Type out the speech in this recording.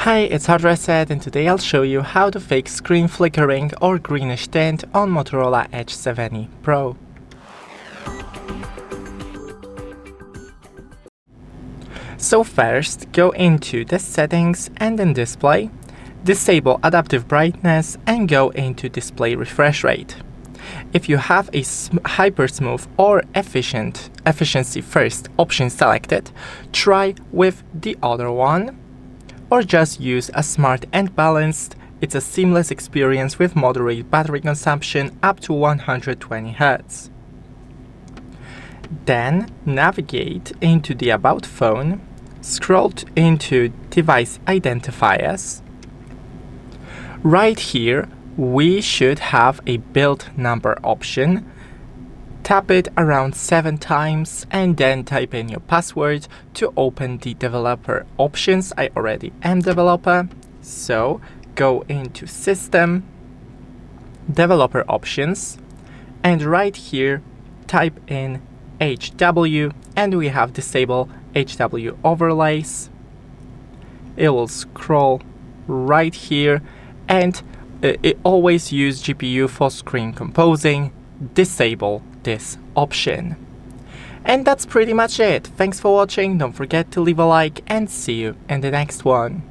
Hi, it's HardReset, and today I'll show you how to fix screen flickering or greenish tint on Motorola Edge 7e Pro. So first, go into the settings and then display, disable adaptive brightness and go into display refresh rate. If you have a Hypersmooth or efficiency first option selected, try with the other one, or just use a smart and balanced. It's a seamless experience with moderate battery consumption up to 120 Hz. Then navigate into the About phone, scroll into Device Identifiers. Right here, we should have a build number option. Tap it around 7 times and then type in your password to open the developer options. I already am developer, so go into System, Developer Options, and right here type in HW and we have disable HW overlays. It will scroll right here and it always use GPU for screen composing. Disable this option. And that's pretty much it. Thanks for watching. Don't forget to leave a like and see you in the next one.